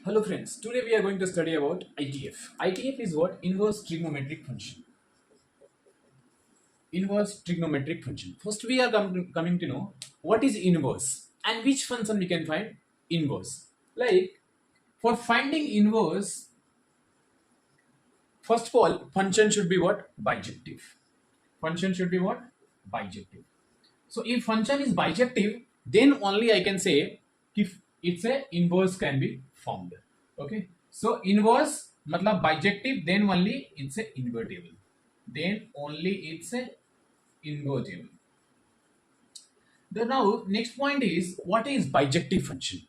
Hello friends, today we are going to study about ITF. ITF is what? Inverse trigonometric function. Inverse trigonometric function. First we are coming to know what is inverse and which function we can find inverse. Like for finding inverse, first of all, function should be what? Bijective. Function should be what? Bijective. So if function is bijective, then only I can say if it's a inverse can be formed. Okay. So inverse matlab bijective, then only it's a invertible. Then only it's a invertible. The now next point is what is bijective function?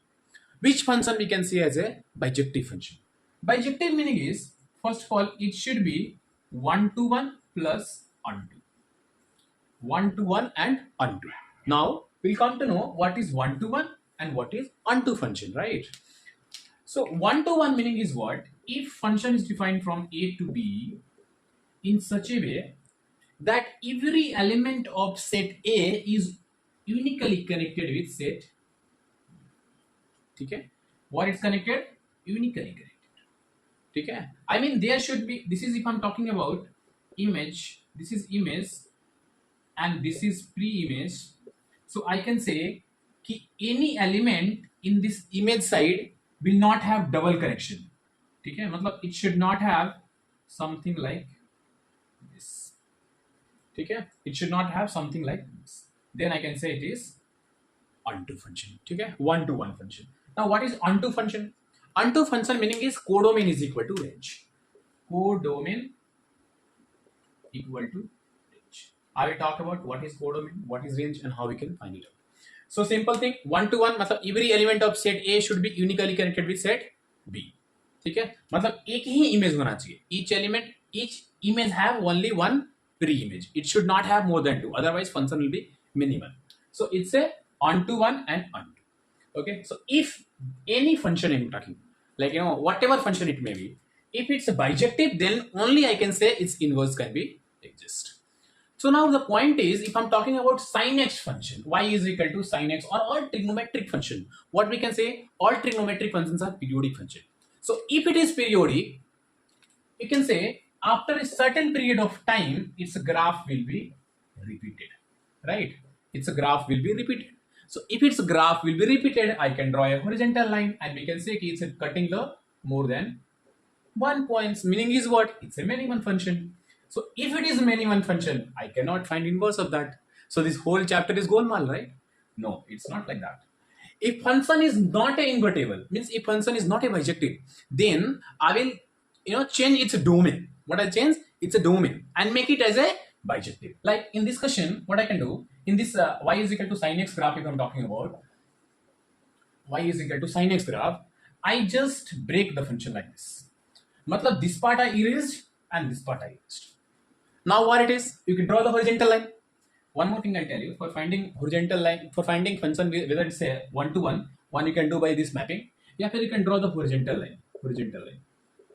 Which function we can see as a bijective function? Bijective meaning is first of all it should be 1 to 1 plus onto. 1 to 1 and onto. Now we'll come to know what is 1 to 1 and what is onto function, right? So 1 to 1 meaning is what? If function is defined from A to B in such a way that every element of set A is uniquely connected with set. Okay? What is connected? Uniquely connected. Okay? I mean there should be, this is if I'm talking about image, this is image and this is pre-image. So I can say कि any element in this image side will not have double connection. ठीक है? मतलब it should not have something like this. ठीक है? It should not have something like this. Then I can say it is onto function. ठीक है? 1 to 1 function. Now what is onto function? Onto function meaning is codomain is equal to range. Codomain equal to range. I will talk about what is codomain, what is range, and how we can find it out. So simple thing, 1 to 1 मतलब every element of set A should be uniquely connected with set B. ठीक है? मतलब एक ही image होना चाहिए. Each image have only one pre-image. It should not have more than two. Otherwise, function will be minimal. So it's a onto one and onto. Okay. So if any function I'm talking, like whatever function it may be, if it's a bijective, then only I can say its inverse can be exist. So now the point is, if I'm talking about sin x function, y is equal to sin x, or all trigonometric function, what we can say, all trigonometric functions are periodic function. So if it is periodic, you can say after a certain period of time, its graph will be repeated, right? Its graph will be repeated. So if its graph will be repeated, I can draw a horizontal line and we can say it's cutting the more than 1 points. Meaning is what? It's a many one function. So if it is many one function, I cannot find inverse of that. So this whole chapter is golmaal, right? No, it's not like that. If function is not a invertible, means if function is not a bijective, then I will change its domain. What I change? It's a domain and make it as a bijective. Like in this question, what I can do in this y is equal to sin x graph, if I'm talking about y is equal to sin x graph, I just break the function like this. Matlab this part I erased and this part I erased. Now what it is? You can draw the horizontal line. One more thing I'll tell you, for finding horizontal line, for finding function whether it's a 1 to 1, one you can do by this mapping. Yeah, you can draw the horizontal line.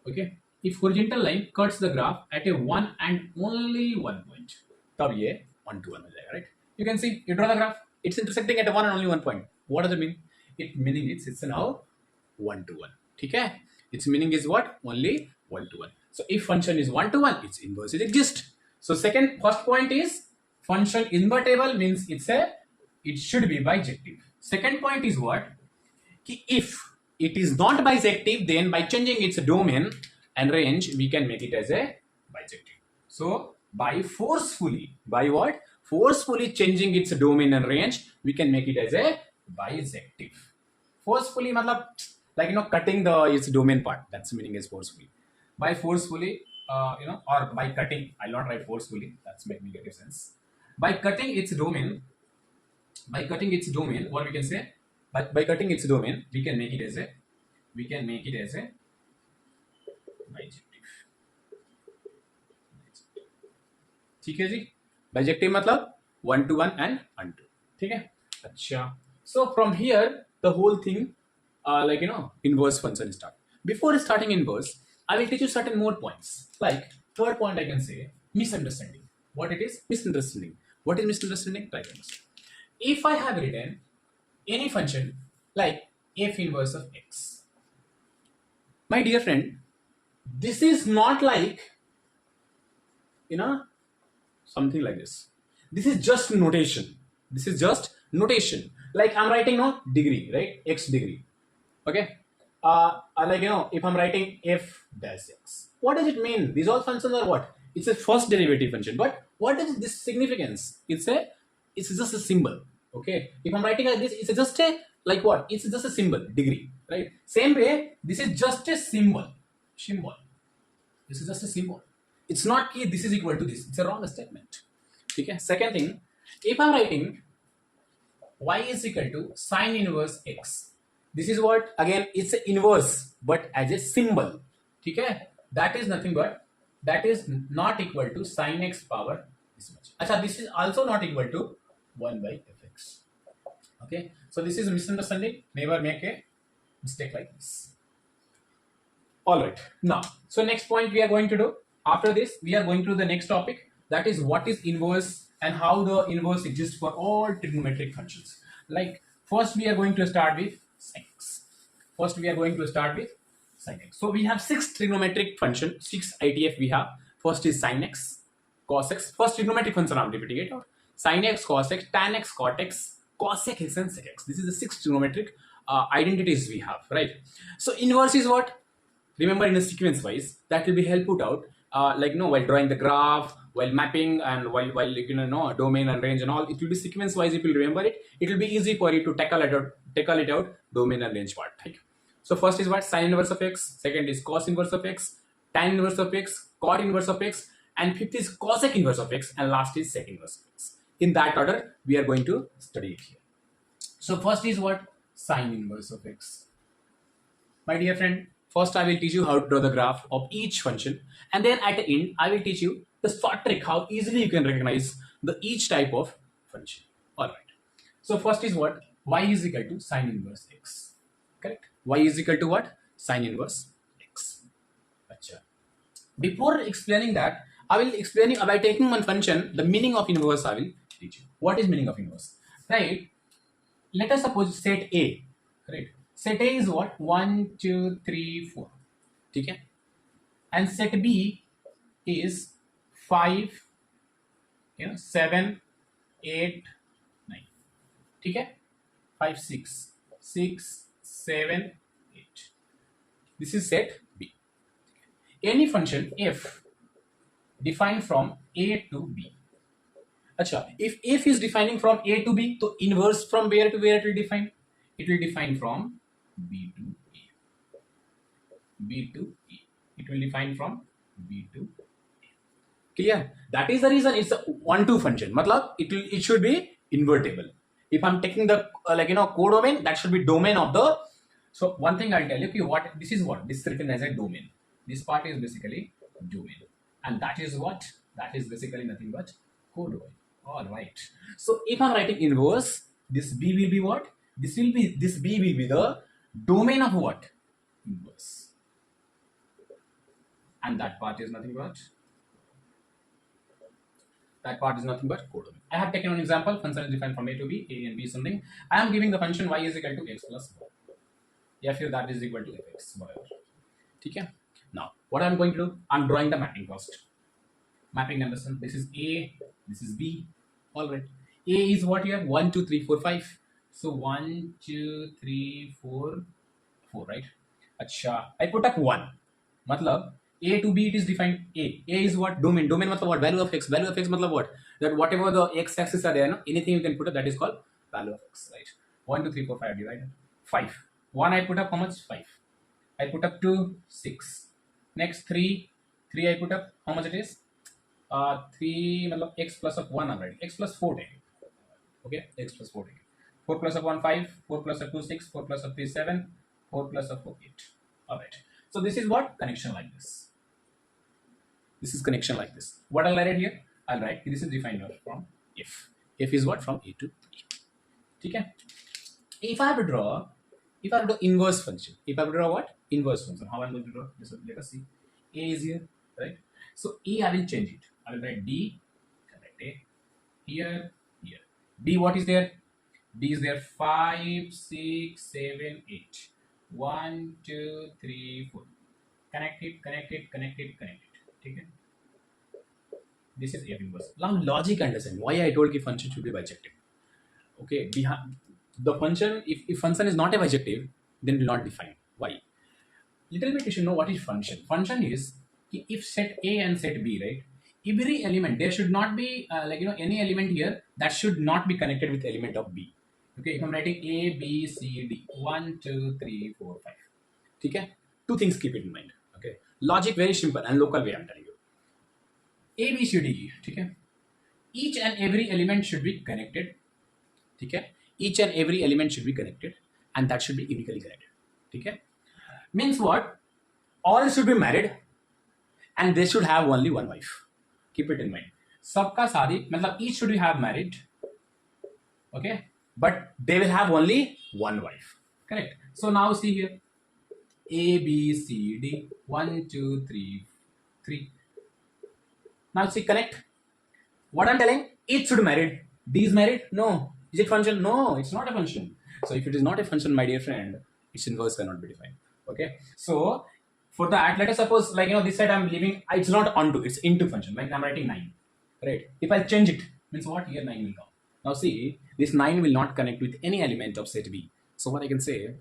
Okay. If horizontal line cuts the graph at a 1 and only 1 point, तब ये 1 to 1 हो जाएगा, right? You can see, you draw the graph, it's intersecting at a 1 and only 1 point. What does it mean? It meaning it's now 1 to 1. ठीक है? Its meaning is what? Only 1 to 1. So if function is 1 to 1, its inverse will exist. So first point is function invertible means it should be bijective. Second point is what? If it is not bijective, then by changing its domain and range, we can make it as a bijective. So by what? Forcefully changing its domain and range, we can make it as a bijective. Forcefully, matlab, like cutting its domain part. That's the meaning is forcefully. By forcefully, or by cutting. I'll not write forcefully. That's make negative sense. By cutting its domain, what we can say? By cutting its domain, we can make it as a bijective. ठीक है जी? Bijective मतलब 1 to 1 and onto. ठीक है? अच्छा. So from here, the whole thing, inverse function start. Before starting inverse, I will teach you certain more points. Like third point, I can say misunderstanding. What it is? Misunderstanding. What is misunderstanding? Try to understand. If I have written any function like f inverse of x, My dear friend, this is not like, you know, something like this. This is just notation. This is just notation. Like I'm writing no degree, right? X degree. Okay. Like if I'm writing f dash x, what does it mean? These all functions are what? It's a first derivative function. But what is this significance? It's just a symbol. Okay. If I'm writing like this, it's just a like what? It's just a symbol, degree, right? Same way, this is just a symbol. Symbol. This is just a symbol. It's not key, this is equal to this. It's a wrong statement. Okay. Second thing, if I'm writing y is equal to sine inverse x, this is what? Again, it's an inverse, but as a symbol. Okay. That is nothing but, that is not equal to sine x power this much. Achha, this is also not equal to 1 by fx. Okay. So this is a misunderstanding. Never make a mistake like this. All right. Now, so next point we are going to do. After this, we are going to the next topic. That is what is inverse and how the inverse exists for all trigonometric functions. Like first we are going to start with sin x. First we are going to start with sin x. So we have 6 trigonometric function, 6 ITF we have. First is sin x, cos x. First trigonometric function I'm repeating it out. Sin x, cos x, tan x, cot x, cosec x and sec x. This is the 6 trigonometric identities we have, right? So inverse is what? Remember in a sequence wise, that will be help put out like while drawing the graph, while mapping, and while domain and range and all, it will be sequence wise. If you remember it, it will be easy for you to tackle it out domain and range part. Right? So first is what? Sin inverse of x. Second is cos inverse of x, tan inverse of x, cot inverse of x, and fifth is cosec inverse of x, and last is sec inverse of x. In that order, we are going to study it here. So first is what? Sin inverse of x. My dear friend, first I will teach you how to draw the graph of each function, and then at the end I will teach you the short trick how easily you can recognize the each type of function. Alright. So first is what? Y is equal to sin inverse x. Correct? Y is equal to what? Sin inverse x. Achha. Before explaining that, I will explain by taking one function, the meaning of inverse I will teach you. What is meaning of inverse? Right? Let us suppose set A. Right? Set A is what? 1, 2, 3, 4. Okay? And set B is 5, 7, 8, 9. Okay? 5, 6, 6, 7, 8. This is set B. Any function f defined from A to B. Achha, if f is defining from A to B, so inverse from where to where it will define? It will define from B to A. B to A. It will define from B to A. Clear? That is the reason it's a 1-2 function. Matlab, it should be invertible. If I'm taking the codomain, that should be domain of the. So one thing I'll tell you, okay, what this is what? This is written as a domain. This part is basically domain. And that is what? That is basically nothing but codomain. Alright. So if I'm writing inverse, this B will be what? This B will be the domain of what? Inverse. And that part is nothing but codomain. I have taken an example. Function is defined from A to B. A and B is something. I am giving the function y is equal to x plus 1. Yeah, here that is equal to fx, whatever. Okay. Now, what I'm going to do? I'm drawing the mapping first. Mapping understand. This is A. This is B. All right. A is what here? 1, 2, 3, 4, 5. So 1, 2, 3, 4, 4, right? Achha. I put up 1. Matlab, A to B it is defined A. A is what? Domain. Domain matlab what? Value of x. Value of x matlab what? That whatever the x axis are there, no? Anything you can put up, that is called value of x, right? 1, 2, 3, 4, 5 divided. 5. 1 I put up how much? 5. I put up 2, 6. Next 3. 3 I put up how much it is? 3 matlab x plus of 1 already. X plus 4 take. Okay? X plus 4 take. 4 plus of 1 5. 4 plus of 2 6. 4 plus of 3 7. 4 plus of 4 8. Alright. So this is what? Connection like this. This is connection like this. What I'll write here? I'll write this is defined from f. F is what? From A to B. Okay? If I have to draw inverse function. If I have to draw what? Inverse function. How I'm going to draw? Let us see. A is here, right? So A I will change it. I will write D, I will write A, here, here. B what is there? B is there 5, 6, 7, 8. 1, 2, 3, 4. connect it, ठीक है. This is F inverse. Now logic understand why I told you function should be bijective. Okay, behind the function, if function is not a bijective, then will not define. Why? Little bit you should know what is function. Function is if set A and set B, right? Every element there should not be any element here that should not be connected with element of B. Okay, if I'm writing A, B, C, D, 1, 2, 3, 4, 5. Okay, two things keep it in mind. Okay, logic very simple and local way I'm telling you. A, B, C, D, E. Okay, each and every element should be connected. Okay, each and every element should be connected, and that should be unically connected. Okay, means what? All should be married, and they should have only one wife. Keep it in mind. सबका शादी मतलब each should have married. Okay, but they will have only one wife. Correct. So now see here. A, B, C, D. 1, 2, 3, 3. Now see connect. What I'm telling, each should be married. D is married? No. Is it function? No, it's not a function. So if it is not a function, my dear friend, its inverse cannot be defined. Okay. So for that, let us suppose this side I'm leaving, it's not onto, it's into function. Like I'm writing 9. Right. If I change it, means what? Here 9 will come. Now see, this 9 will not connect with any element of set B. So what I can say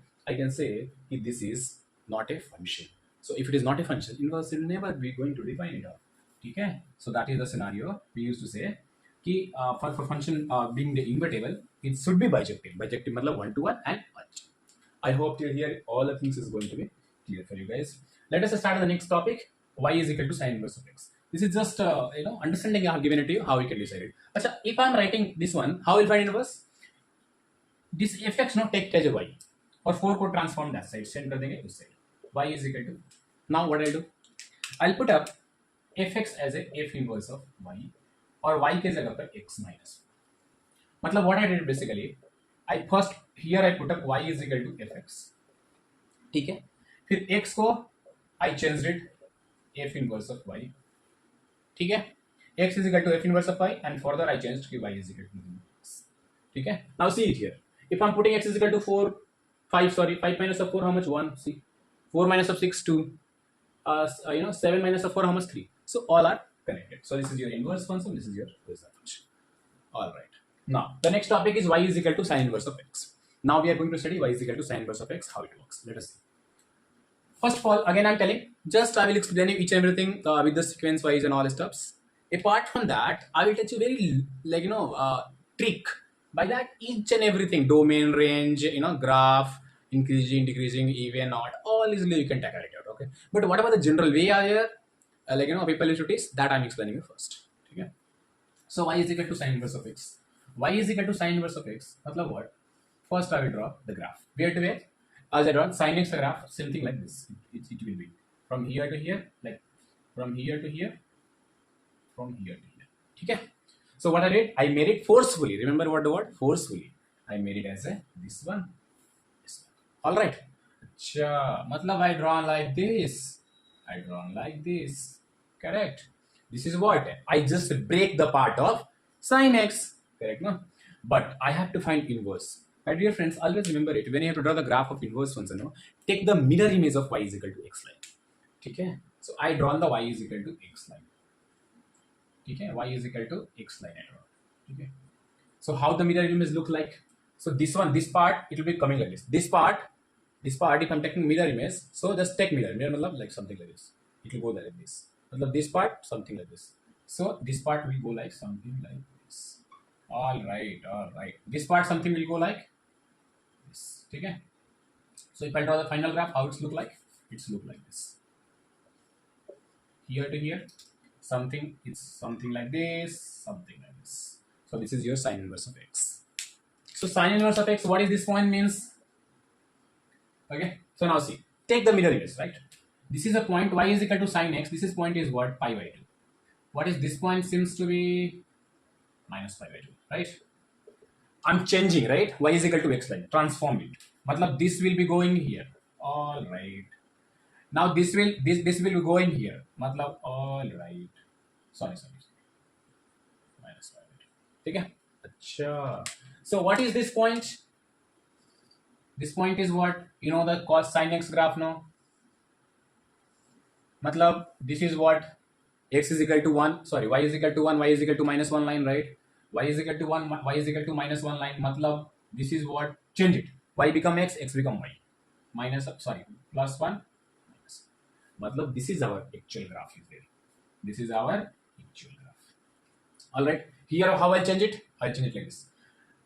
if this is not a function. So if it is not a function, inverse will never be going to define it. Okay. So that is the scenario we used to say. कि for function being the invertible, it should be bijective. Bijective मतलब 1 to 1 and 1. I hope till here all the things is going to be clear for you guys. Let us start the next topic. Y is equal to sin inverse of x. This is just understanding I have given it to you how we can decide it. Achha, if I am writing this one, how will find inverse? This fx not take as a y और 4 को transform that side, send कर देंगे उस side. Y is equal to, now what I do? I'll put up fx as a f inverse of y और y के जगह पर x minus. मतलब what I did basically, I first here I put up y is equal to fx. ठीक है, फिर x को I changed it f inverse of y. ठीक है, x is equal to f inverse of y and further I changed कि y is equal to x. ठीक है, now see it here. If I'm putting x is equal to 5 minus of 4 how much? 1. See, 4 minus of 6 2. 7 minus of 4 how much? 3. So all are connected. So this is your inverse function, this is your result function. All right. Now the next topic is y is equal to sin inverse of x. Now we are going to study y is equal to sin inverse of x, how it works. Let us see. First of all, again I'm telling, just I will explain you each and everything with the sequence wise and all stuffs. Apart from that, I will teach you very trick. By that, each and everything, domain, range, graph, increasing, decreasing, even, odd, all easily you can tackle it out. Okay. But what about the general way here? People used to teach that I'm explaining you first. Okay. So y is equal to sin inverse of x. Y is equal to sin inverse of x. Matlab what? First I will draw the graph. Where to where? As I draw sin x graph, something like this. It will be from here to here, like from here to here, from here to here. Okay. So what I did, I made it forcefully. Remember what the word? Forcefully. I made it as a this one. This one. All right. Matlab I draw like this. I draw like this. Correct. This is what? I just break the part of sin x. Correct, no? But I have to find inverse. My dear friends, always remember it. When you have to draw the graph of inverse function, take the mirror image of y is equal to x line. Okay? So I draw the y is equal to x line. Okay? Y is equal to x line I draw. Okay? So how the mirror image look like? So this one, this part, it will be coming like this. This part, if I'm taking mirror image, so just take mirror. Mirror like something like this. It will go like this. This part, something like this. So this part will go like something like this. All right. This part, something will go like this. Okay? So if I draw the final graph, how it's look like? It's look like this. Here to here, something, it's something like this, something like this. So this is your sin inverse of x. So sin inverse of x, what is this point means? Okay, so now see, take the mirror image, right? This is a point, y is equal to sin x. This is point is what? Pi by 2. What is this point? Seems to be minus pi by 2, right? I'm changing, right? Y is equal to x line. Transform it. Matlab this will be going here. All right. Now this will be going here. Matlab all right. Sorry. Minus pi by 2. Okay. Achha. So what is this point? This point is what? You know the cos sin x graph now? मतलब this is what x is equal to 1, sorry, y is equal to 1, y is equal to minus 1 line, right? Y is equal to 1, y is equal to minus 1 line, मतलब this is what, change it, y become x, x become y, minus, sorry, plus 1 minus, मतलब this is our actual graph is there, this is our actual graph. All right, here how I change it, I change it like this,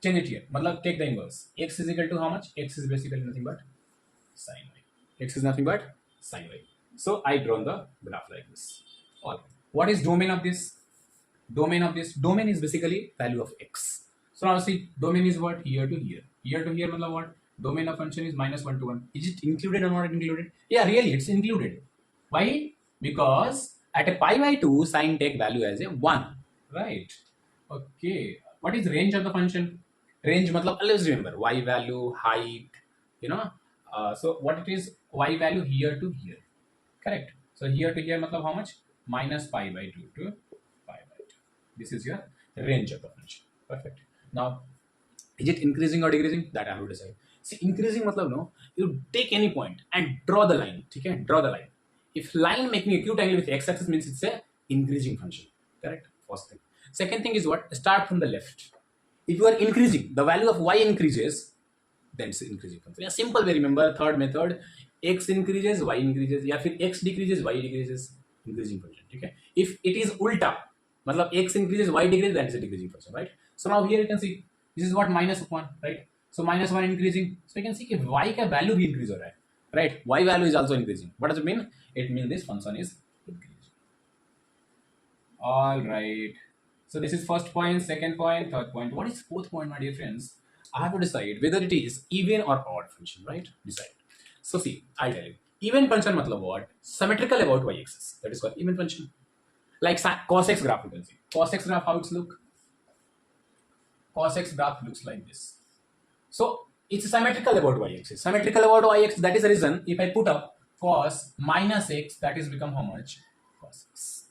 change it here, मतलब take the inverse, x is equal to how much, x is basically nothing but sin y, x is nothing but sin y. So I drawn the graph like this. All right. What is domain of this? Domain is basically value of x. So now see, domain is what, here to here, here to here, मतलब what, domain of function is minus 1 to 1. Is it included or not included? Yeah, really it's included. Why? Because at a pi by 2 sine take value as a 1, right? Okay, what is range of the function? Range मतलब always remember y value, height, you know. So what it is, y value here to here, correct? So here to here मतलब how much, minus pi by 2 to pi by 2. This is your range of the function. Perfect. Now is it increasing or decreasing, that I have to decide. See, increasing मतलब no, you take any point and draw the line, okay? Draw the line. If line making acute angle with x axis means it's a increasing function, correct? First thing. Second thing is what, start from the left. If you are increasing, the value of y increases, then it's increasing function. Yeah, simple way, remember third method, x increases, y increases, या फिर x decreases, y decreases, increasing function, okay? If it is ulta, मतलब x increases, y decreases, that is a decreasing function, right? So now here you can see, this is what, minus 1, right? So minus 1 increasing, so you can see कि y का value भी increase हो रहा है, right? Y value is also increasing. What does it mean? It means this function is increasing. All right. So this is first point, second point, third point. What is fourth point, my dear friends? I have to decide whether it is even or odd function, right? Decide. So see, I'll tell you. Even function matlab what? Symmetrical about y-axis. That is called even function. Like cos x graph, you can see. Cos x graph, how it's look? Cos x graph looks like this. So it's symmetrical about y-axis. Symmetrical about y-axis. That is the reason if I put up cos minus x, that is become how much? Cos x.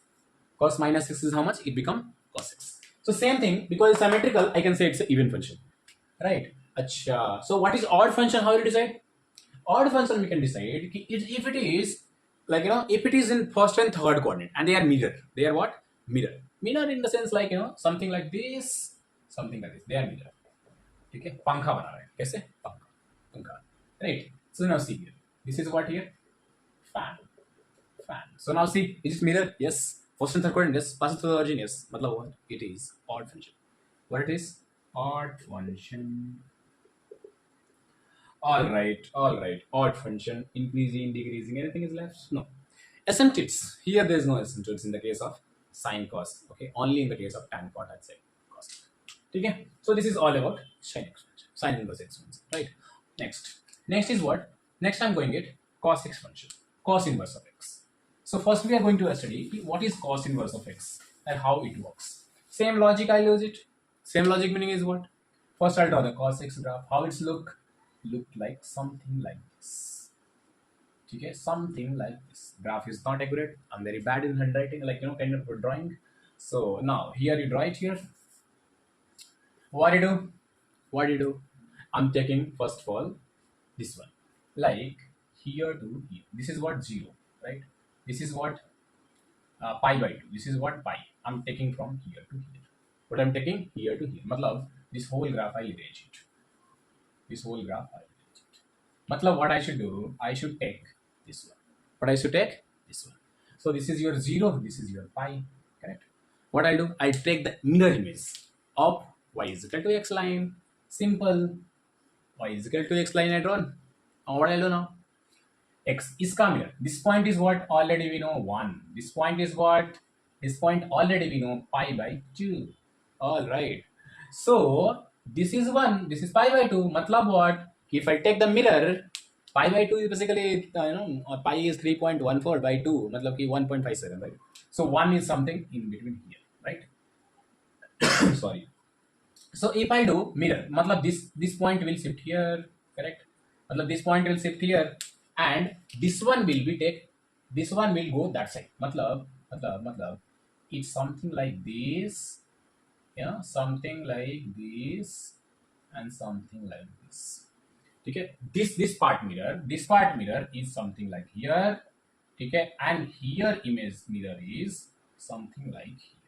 Cos minus x is how much? It become cos x. So same thing, because it's symmetrical, I can say it's an even function, right? Achha. So what is odd function? How will you decide? Odd function we can decide if it is like, if it is in first and third coordinate and they are mirror. They are what? Mirror. Mirror in the sense like, something like this, something like this. They are mirror. Okay? पंखा बना रहा है. कैसे? पंखा. Right? So now see here. This is what here? Fan. So now see, is it mirror? Yes. First and third quadrant, yes. Passes through the origin, yes. Matlab what? It is odd function. What it is? Odd function. All right. Odd function. Increasing, decreasing. Anything is left? No. Asymptotes. Here there is no asymptotes in the case of sine cos. Okay. Only in the case of tan cot I'd say cos. Okay. So this is all about sine expansion. Sine inverse expansion. Right. Next is what? Next I'm going at cos x function. Cos inverse of x. So first we are going to study what is cos inverse of x and how it works. Same logic I'll use it. Same logic meaning is what? First I'll draw the cos x graph. How it's look like something like this. Okay, something like this. Graph is not accurate. I'm very bad in handwriting, like kind of drawing. So now here you draw it here. What do you do? What do you do? I'm taking first of all this one, like here to here. This is what 0, right? This is what pi by 2. This is what pi. I'm taking from here to here. What I'm taking here to here. Matlab this whole graph I erase it. This whole graph I erase it. Matlab what I should do? I should take this one. What I should take? This one. So this is your 0. This is your pi. Correct? What I do? I take the mirror image of y is equal to x line. Simple. Y is equal to x line I drawn. Now what I do now? X is mirror. This point is what? Already we know 1. This point is what? This point already we know pi by 2. Alright. So this is 1. This is pi by 2. Matlab what? If I take the mirror, pi by 2 is basically, pi is 3.14 by 2. Matlab ki 1.57, right? So 1 is something in between here, right? Sorry. So if I do mirror, matlab this point will shift here, correct? Matlab this point will shift here, and this one will be this one will go that side. Matlab it's something like this, something like this, and something like this. Okay, this part mirror is something like here, ठीक है, and here image mirror is something like here.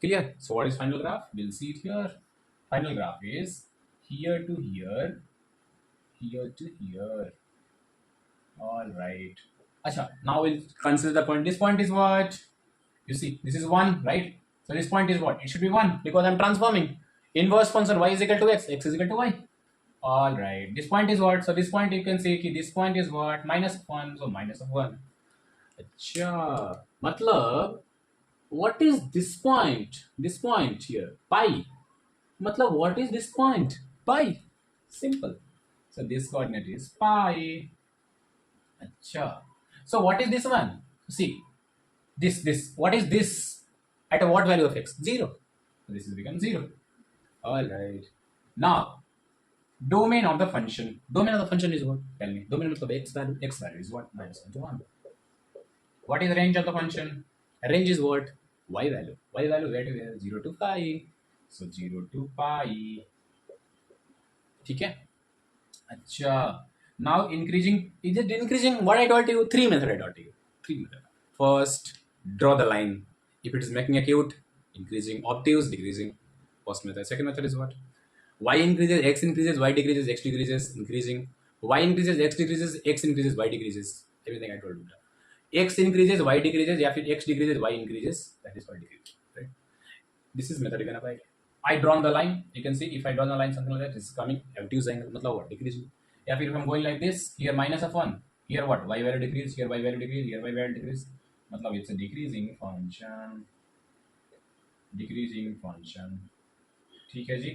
Clear? So what is final graph? We'll see it here. Final graph is here to here, here to here. All right. Acha, now we'll consider the point. This point is what? You see, this is 1, right? So this point is what? It should be 1 because I'm transforming. Inverse function y is equal to x is equal to y. All right. This point is what? So this point you can say कि this point is what? Minus 1, so minus of 1. अच्छा, मतलब what is this point? This point here, pi. मतलब what is this point? Pi. Simple. So this coordinate is pi. Acha. So what is this one? See, this. What is this? At what value of x? 0. So this is become 0. All right. Now, domain of the function. Domain of the function is what? Tell me. Domain of x value. X value is what? Minus 1 to 1. What is the range of the function? Range is what? Y value. Y value where to where? 0 to pi. So 0 to pi. ठीक है. अच्छा. Now increasing. Is it increasing? What I told you? 3 method I told you. 3 method. First, draw the line. If it is making acute, increasing. Obtuse, decreasing. First method. Second method is what? Y increases, x increases, y decreases, x decreases, increasing. Y increases, x decreases, x increases, y decreases. Everything I told you. X increases, y decreases, या फिर x decreases, y increases. That is y decreases. Right? This is method you can apply. I drawn the line. You can see if I draw the line something like that, it's coming obtuse angle. मतलब what? Decreasing. या फिर if I'm going like this, here minus of 1. Here what? Y value decrease. Here y value decrease. Here y value decrease. मतलब it's a decreasing function. Decreasing function. ठीक है जी.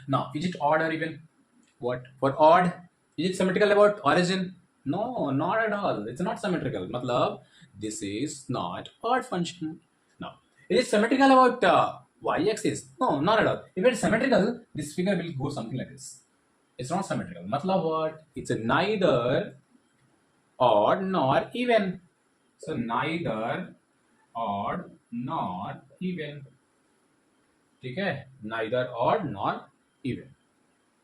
Now, is it odd or even? What? For odd, is it symmetrical about origin? No, not at all. It's not symmetrical. Matlab, this is not odd function. Now, is it symmetrical about y-axis? No, not at all. If it's symmetrical, this figure will go something like this. It's not symmetrical. Matlab what? It's a neither odd nor even. So neither odd nor even. Okay? Neither odd nor even.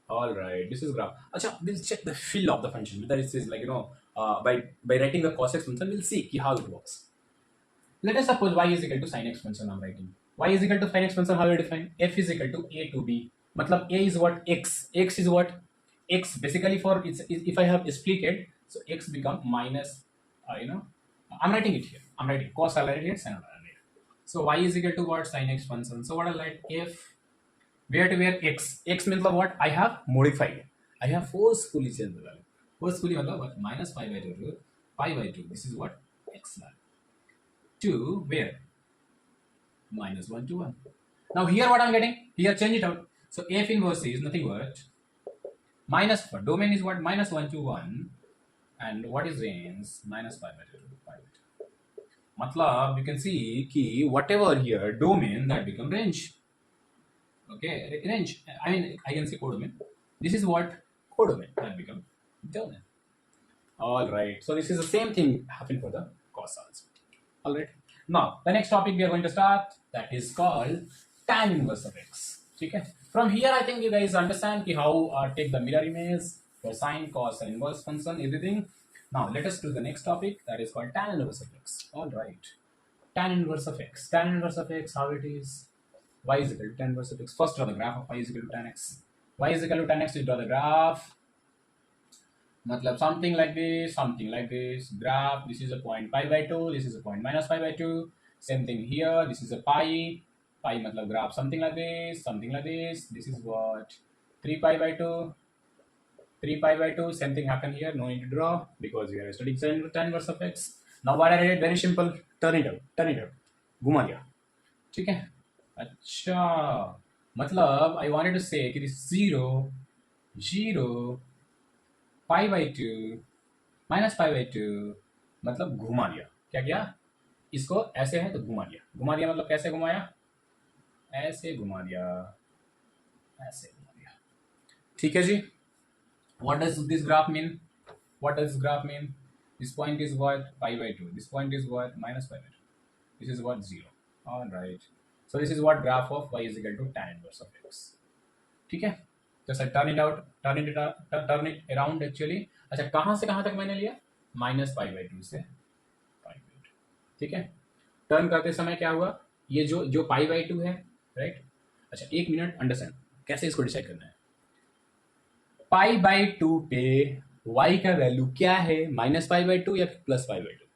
All right, this is graph. Acha, we'll check the fill of the function. Whether it says like by writing the cos x function, we'll see how it works. Let us suppose y is equal to sin x function. I'm writing y is equal to sin x function. How we define? F is equal to a to b. Matlab a is what? X. X is what? X. Basically for it's if I have split it, so x become minus. I'm writing it here. I'm writing cos. I'll write it. Sin. I'll write it. So y is equal to what? Sin x function. So what I'll write? F where to where x. X means what? I have modified. I have forcefully changed the value. Forcefully what? Minus pi by 2 to pi by 2. This is what? X value. To where? Minus 1 to 1. Now here what I'm getting? Here change it out. So f inverse is nothing but minus 4. Domain is what? Minus 1 to 1. And what is range? Minus pi by 2 to pi by 2. Matlab, you can see ki whatever here domain that become range. Okay, range. I mean, I can say codomain. This is what codomain that become domain. All right. So this is the same thing happened for the cos also. All right. Now the next topic we are going to start, that is called tan inverse of x. Okay. From here, I think you guys understand how take the mirror image for sine, cos, and inverse function, everything. Now let us do the next topic, that is called tan inverse of x. All right. Tan inverse of x. Tan inverse of x. How it is? Y is equal to tan inverse of x. First draw the graph of y is equal to tan x. Y is equal to tan x, you draw the graph. Matlab something like this, graph. This is a point pi by 2, this is a point minus pi by 2. Same thing here, this is a pi. Pi matlab graph something like this, This is what? 3 pi by 2. 3 pi by 2, same thing happen here, no need to draw because we are studying tan inverse of x. Now what I did, very simple, turn it out. घुमा दिया. ठीक है. अच्छा, मतलब I wanted to say कि this 0 pi by 2 minus pi by 2 मतलब घुमा दिया. क्या किया? इसको ऐसे है तो घुमा दिया मतलब कैसे घुमाया? ऐसे घुमा दिया. ठीक है जी. What does this graph mean? This point is what? Pi by 2. This point is what? Minus pi by 2. This is what? 0. All right. So this is what graph of y is equal to tan inverse of x. ठीक है. Just I turn it around actually. अच्छा, कहाँ से कहाँ तक मैंने लिया? Minus pi by two से पाई बाई टू, ठीक है। टर्न करते समय क्या हुआ, ये जो जो पाई बाई टू है, राइट। अच्छा एक मिनट, अंडरस्टैंड कैसे इसको डिसाइड करना है। पाई बाई टू पे y का वैल्यू क्या है, माइनस पाई बाई टू या प्लस पाई बाई टू।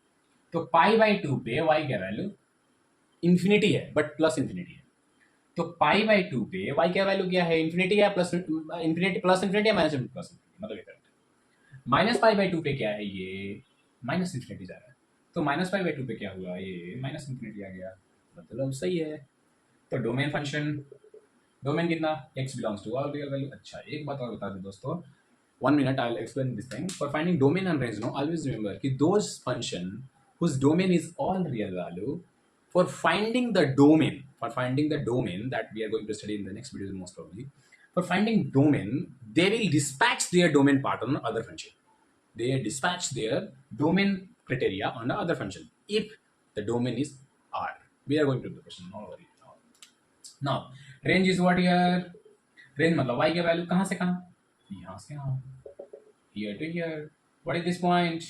तो पाई बाई टू पे y का वैल्यू इंफिनिटी है, बट प्लस इंफिनिटी है। तो पाई बाई टू पे y का वैल्यू क्या है, इंफिनिटी है प्लस इंफिनिटी, प्लस इंफिनिटी या माइनस प्लस इंफिनिटी, मतलब ये माइनस पाई बाई टू पे क्या है, ये माइनस इंफिनिटी जा रहा है। तो माइनस पाई बाई टू पे क्या हुआ, ये माइनस इंफिनिटी आ गया, मतलब सही है। तो डोमेन फंक्शन, डोमेन कितना, x belongs to all real value. अच्छा एक बात और बता दूं दोस्तों, 1 minute I'll explain this thing. For finding domain and range, no, always remember कि those function whose domain is all real value, for finding the domain that we are going to study in the next video most probably, for finding domain, they will dispatch their domain part on the other function. They dispatch their domain criteria on the other function if the domain is R. We are going to do the question, no worry. Now range is what here, range मतलब y के value कहाँ से कहाँ, यहाँ से यहाँ, here to here. What is this point?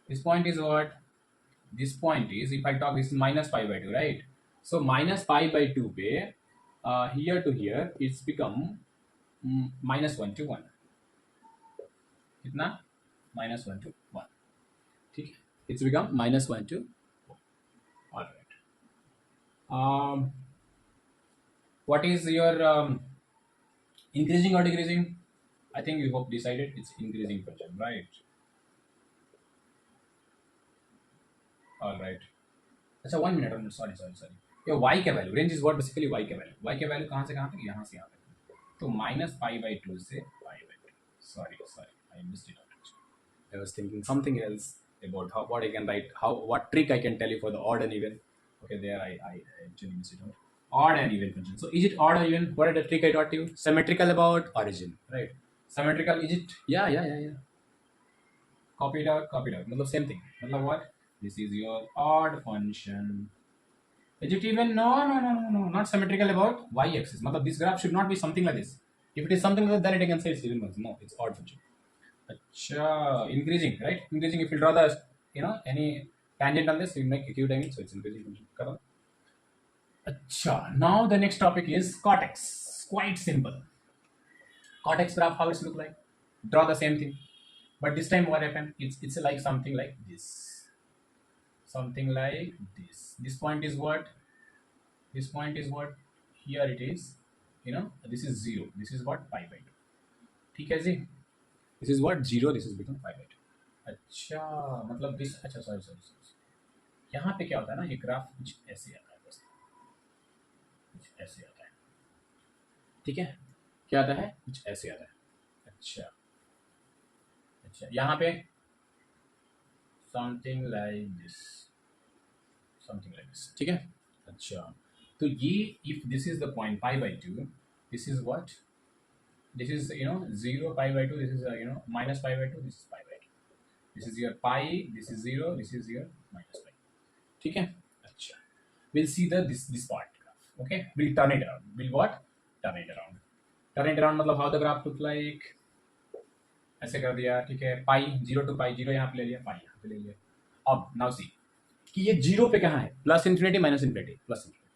This point is what? This point is, if I talk, this is minus pi by 2, right? So minus pi by 2 पे here to here it's become minus 1 to 1. कितना? Minus 1 to 1. ठीक है? It's become minus 1 to 1. All right. What is your increasing or decreasing? I think you hope decided it's increasing function, right? All right. अच्छा 1 minute, sorry. ये y का value, range is what basically y का value, y का value कहाँ से कहाँ तक, यहाँ से यहाँ तक। तो माइनस पाई बाई टू से pi by two, sorry I missed it out, I was thinking something else about how what I can write, how what trick I can tell you for the odd and even. Okay, there I actually missed it out. Odd and even function. So is it odd or even? What is the trick I taught you? Symmetrical about origin, right? Symmetrical, is it? Yeah. Copy it out. मतलब same thing. मतलब what? This is your odd function. Is it even? No. Not symmetrical about y-axis. मतलब this graph should not be something like this. If it is something like that, then I can say it's even worse. No, it's odd function. अच्छा, increasing, right? Increasing. If you draw the, any tangent on this, you make acute angle, so it's increasing function. Correct? अच्छा. Now the next topic is cortex. Quite simple. Cortex graph, how it's look like? Draw the same thing, but this time what happened? It's like something like this. Something like this. This point is what? This point is what? Here it is. This is 0. This is what? Pi by 2. ठीक है जी? This is what? 0. This is become pi by 2. अच्छा मतलब this, अच्छा sorry. यहाँ पे क्या होता है ना, ये ग्राफ कुछ ऐसे आता है, बस कुछ ऐसे आता है, ठीक है? क्या आता है? कुछ ऐसे आता है। अच्छा यहाँ पे something like this, ठीक है? अच्छा तो ये, if this is the point pi by 2, this is what? This is 0 pi by 2. This is minus pi by 2. This is pi by 2. This is your pi. This is 0. This is your minus pi. ठीक है? अच्छा. We'll see this part graph. Okay? We'll turn it around. We'll what? Turn it around. Turn it around मतलब how the graph look like? ऐसे कर दिया, ठीक है? Pi 0 to pi, 0 यहाँ पे ले लिया, pi यहाँ पे ले लिया. अब now see कि ये 0 पे कहाँ है? Plus infinity minus infinity, plus infinity.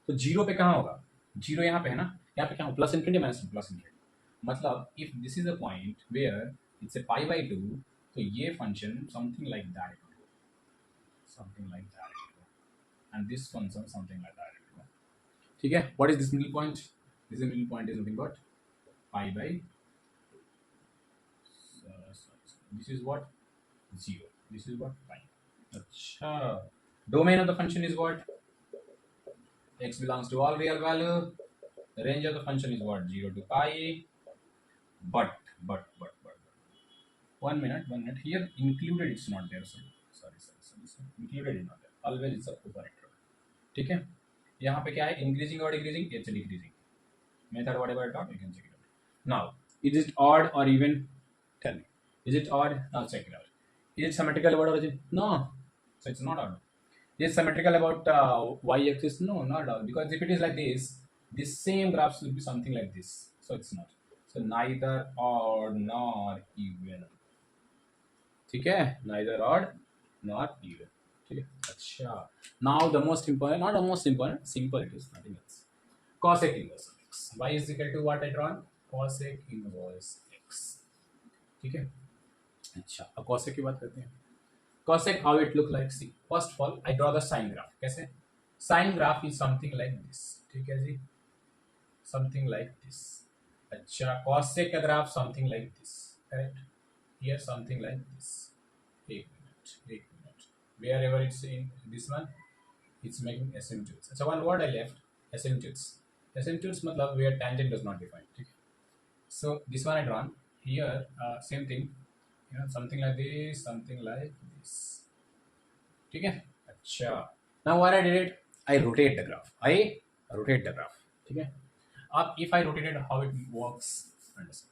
तो 0 पे कहाँ होगा? 0 यहाँ पे है ना? यहाँ पे क्या हो? Plus infinity minus plus infinity. मतलब if this is a point where it's a pi by 2, तो ये function something like that, and this function something like that. ठीक है? What is this middle point? This middle point is nothing but pi by. This is what? 0. This is what? Pi. अच्छा. Domain of the function is what? X belongs to all real value. The range of the function is what? 0 to pi. But 1 minute here included, it's not there, sorry. Included is not there, always it's a operator. ठीक है? यहाँ पे क्या है? Increasing or decreasing? It's decreasing. Method whatever I taught, you can check it out. Now is it odd or even? Tell me, is it odd? Now check it out. Is it symmetrical about origin? No, so it's not odd. Is it symmetrical about y-axis? No, not odd, because if it is like this same graphs will be something like this, so it's not. So neither odd nor even. ठीक है, neither odd nor even. ठीक है, अच्छा. Now the most important, not the most important, simple it is, nothing else. Cosec inverse of x. Y is equal to what I drawn? Cosec inverse x. ठीक है, अच्छा. अब cosec की बात करते हैं. Cosec, how it look like? See, first of all, I draw the sine graph. कैसे? Sine graph is something like this. ठीक है जी, something like this. अच्छा, cosec का graph something like this. Correct? Here something like this. एक minute. Wherever it's in this one, it's making asymptotes. अच्छा, one word I left, asymptotes. Asymptotes मतलब where tangent does not define. ठीक है? So this one I drawn. Here, same thing. You know, something like this, something like this. ठीक है, अच्छा. Now what I did it, I rotate the graph. ठीक है. अब if I rotate it, how it works? Understand.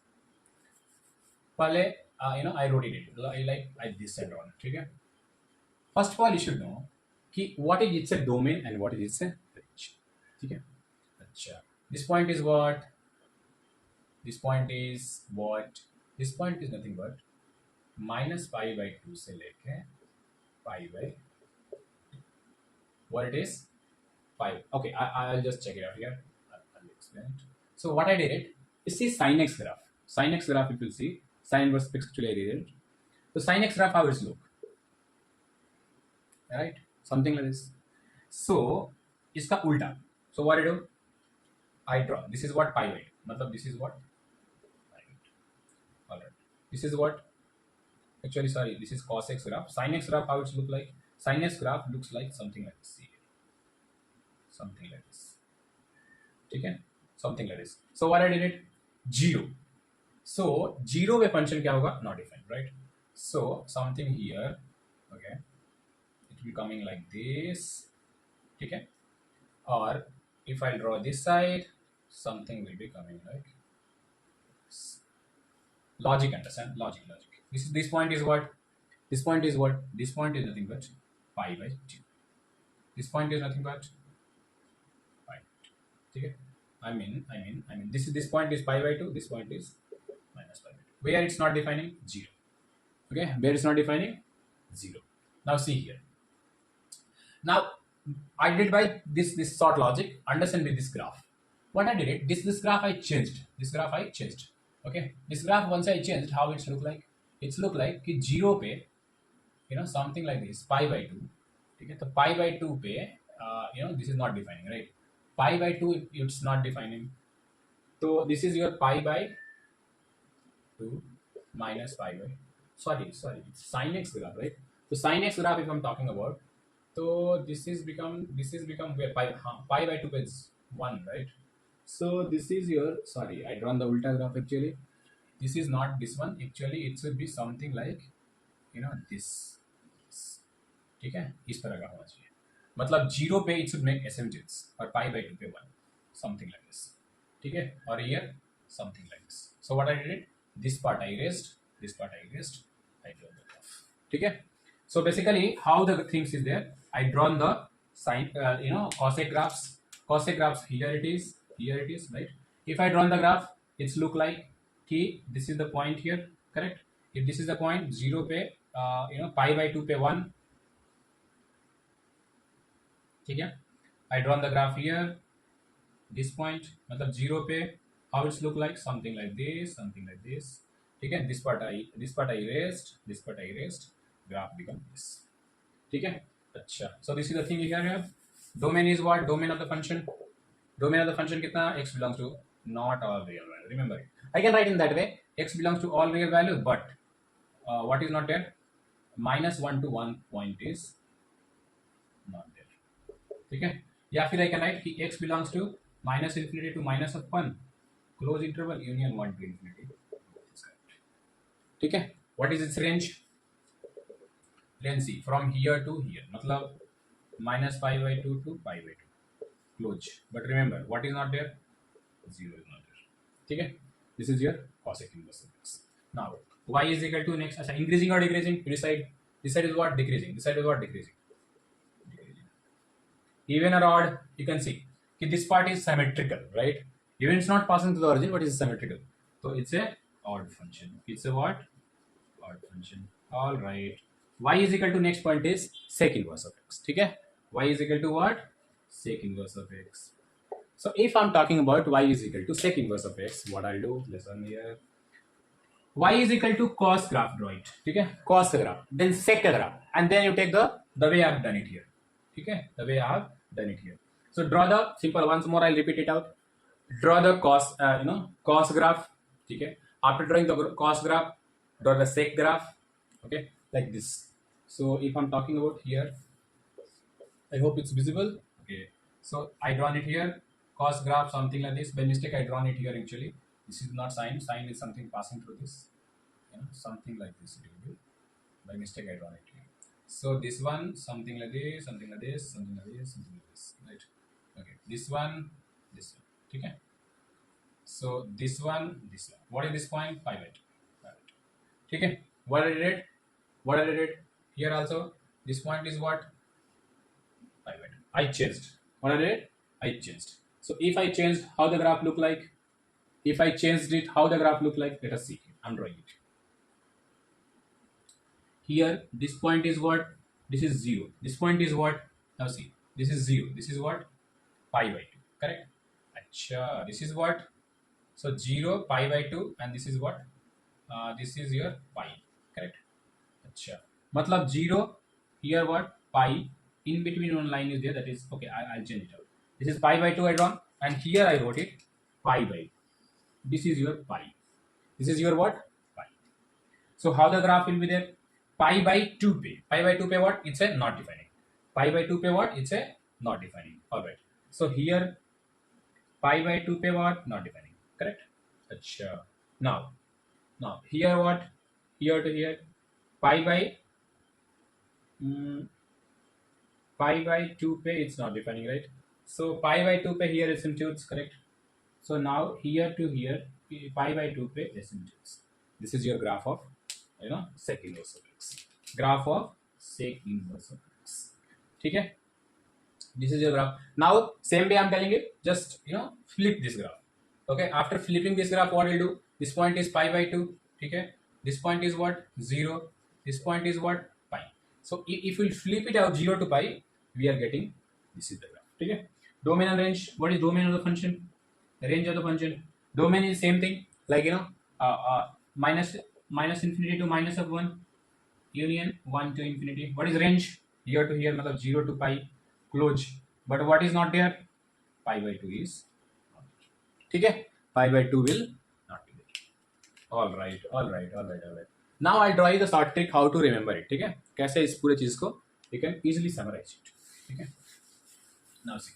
पहले I rotate it like this and on. ठीक है. First of all, you should know कि what is its a domain and what is its a range. ठीक है. अच्छा. This point is what? This point is what? This point is nothing but minus pi by 2 से लेके pi by what it is? 5. Okay, I'll just check it out here. I'll explain it. So what I did it, you see sin x graph. Sin x graph, if you see, sin inverse x actually I did it. So sin x graph, how it's look? Right? Something like this. So, इसका उल्टा. So what I do? I draw. This is what pi by 2. मतलब this is what? Alright. This is what? Actually, sorry, this is cos x graph. Sin x graph, how it look like? Sin x graph looks like something like this. Something like this. ठीक है, something like this. So what I did it? 0. So 0 पे function क्या होगा? Not defined, right? So something here, okay, it will be coming like this. ठीक है, or if I draw this side, something will be coming like logic. Understand? Logic. This point is what? This point is what? This point is nothing but pi by 2. This point is nothing but pi. ठीक है, I mean, this point is pi by 2. This point is minus pi by 2. Where it's not defining? 0. Okay, where it's not defining? 0. Now see here. Now I did by this sort logic. Understand with this graph. What I did it, this graph I changed. Okay, this graph once I changed, how it's look like? It's look like कि 0 पे, something like this, pi by 2. ठीक है, तो pi by 2 पे, this is not defining, right? Pi by 2 it's not defining. So this is your pi by 2 minus pi by, sorry, it's sin x graph, right? So sin x graph if I'm talking about, so this is become where pi by 2 is 1, right? So this is your, sorry, I drawn the ulta graph actually. This is not this one, actually it should be something like this. ठीक है, इस तरह का होना चाहिए. मतलब 0 पे it should make asymptotes और pi by 2 पे 1, something like this. ठीक है, और here something like this. So what I did it, this part I erased, I draw the graph. ठीक है. So basically how the things is there, I drawn the sine, cosec graphs. Here it is, right? If I drawn the graph, it's look like कि this is the point here, correct? If this is the point, 0 पे pi by 2 पे 1. ठीक है, I drawn the graph here. This point मतलब 0 पे, how it's look like? Something like this. ठीक है, this part I erased, graph become this. ठीक है, अच्छा. So this is the thing here you have. Domain is what? Domain of the function कितना? X belongs to not all real value. Remember it. I can write in that way. X belongs to all real value, but what is not there? -1 to 1 point is not there. ठीक है, या फिर I can write कि x belongs to -∞ to -1, close interval union 1 to infinity. ठीक है, what is its range? See, from here to here, मतलब minus pi by 2 to pi by 2, close. But remember, what is not there? 0 is not there. ठीक है, this is your cosec inverse of x. Now y is equal to next, अच्छा, increasing or decreasing? You decide. This side is what? Decreasing. Decreasing. Even or odd? You can see कि this part is symmetrical, right? Even it's not passing to the origin, but it's symmetrical. So it's a odd function. It's a what? Odd function. All right. Y is equal to next point is sec inverse of x. ठीक है? Y is equal to what? Sec inverse of x. So if I'm talking about y is equal to sec inverse of x, what I'll do? Listen here. Y is equal to cos graph, draw it. ठीक है? Cos graph, then sec graph, and then you take the way I've done it here. ठीक है? The way I've done it here. So draw the simple. Once more, I'll repeat it out. Draw the cos, cos graph. ठीक है? After drawing the cos graph, draw the sec graph. Okay, like this. So if I'm talking about here, I hope it's visible. Okay, so I drawn it here, cos graph something like this. By mistake I drawn it here. Actually this is not sine. Sine is something passing through this, something like this it will be. By mistake I drawn it here. So this one something like this, something like this, something like this, something like this, right? Okay, this one, okay. So this one, what is this point? 5 8, okay. What I did, here also, this point is what? 5 8. I changed. What I did? I changed. So if I changed, how the graph look like? If I changed it, how the graph look like? Let us see. I'm drawing it. Here, this point is what? This is 0. This point is what? Now see, this is 0. This is what? Pi by 2. Correct? Achha, this is what? So 0, pi by 2, and this is what? This is your pi. Correct? Achha. Matlab 0, here what? Pi. In between one line is there, that is, okay, I'll change it out. This is pi by 2 I drawn, and here I wrote it pi by. This is your pi. This is your what? Pi. So how the graph will be there? Pi by 2 pi. Pi by 2 pi what? It's a not defining. Pi by 2 pi what? It's a not defining. Alright. So here pi by 2 pi what? Not defining. Correct? Achha. Now here what? Here to here. Pi by pi by 2 pi, it's not defining, right? So pi by 2 pi here asymptotes, correct? So now here to here, pi by 2 pi asymptotes. This is your graph of, sec inverse of x. Graph of sec inverse of x. Okay? This is your graph. Now, same way I'm telling you, just, flip this graph. Okay? After flipping this graph, what will do? This point is pi by 2. Okay? This point is what? 0. This point is what? Pi. So if we flip it out 0 to pi, we are getting, this is the graph. Okay? Domain and range. What is domain of the function? The range of the function. Domain is same thing, like, minus infinity to minus of 1, union 1 to infinity. What is range? Here to here, matlab 0 to pi, close. But what is not there? Pi by 2 is not there. Okay? Pi by 2 will not be there. Alright. Now I'll draw you the short trick how to remember it. Okay? कैसे इस पूरे चीज को you can easily summarize it. Okay? Now see.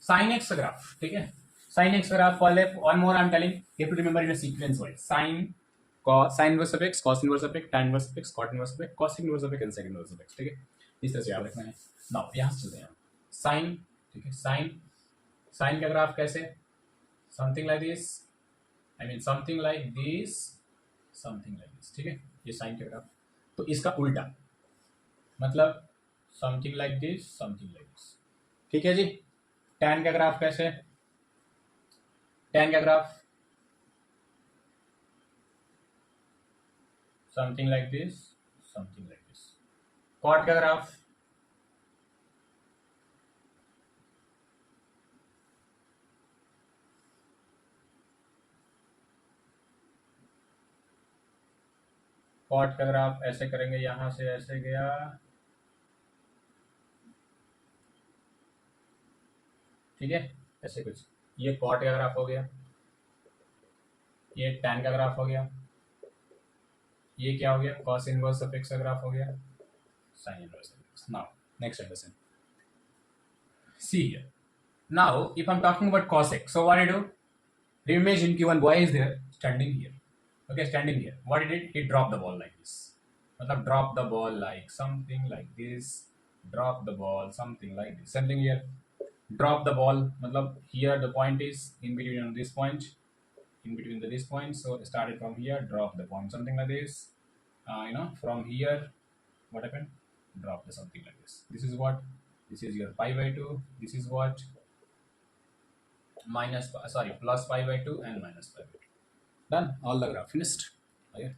Sin x graph. Okay? Sin x graph, one more I'm telling, you have to remember in a sequence wise. Sin inverse of x, cos inverse of x, tan inverse of x, cot inverse of x, cos inverse of x and sec inverse of x. ठीक है, इस तरह से याद रखना है. Now यहाँ से चलते हैं. Sin, ठीक है, sin का ग्राफ कैसे? Something like this. I mean something like this, ठीक है, ये sin का ग्राफ. तो इसका उल्टा, मतलब something like this, ठीक है जी. tan का ग्राफ कैसे? tan का graph something like this. cot का ग्राफ ऐसे करेंगे, यहां से ऐसे गया, ठीक है, ऐसे कुछ. ये cot का ग्राफ हो गया, ये tan का ग्राफ हो गया, ये क्या हो गया? cos inverse of x का ग्राफ हो गया, sin inverse of x. Now next understand. See here. Now if I'm talking about cos x, so what I do? Imagine one boy is there standing here. Okay, standing here. What he did? He dropped the ball like this. मतलब drop the ball like something like this. Drop the ball something like this. Something here. Drop the ball. मतलब here the point is in between this point. In between this point. So started from here. Drop the point. Something like this. From here. What happened? Drop the something like this. This is what? This is your pi by 2. This is what? Plus pi by 2 and minus pi by 2. Done. All the graph finished. Okay.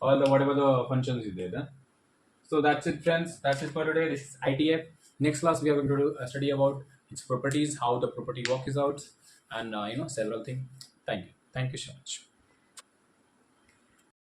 all the whatever the functions is there. Huh? So that's it, friends. That's it for today. This is ITF. Next class we are going to do a study about its properties, how the property work is out, and several things. Thank you. Thank you so much.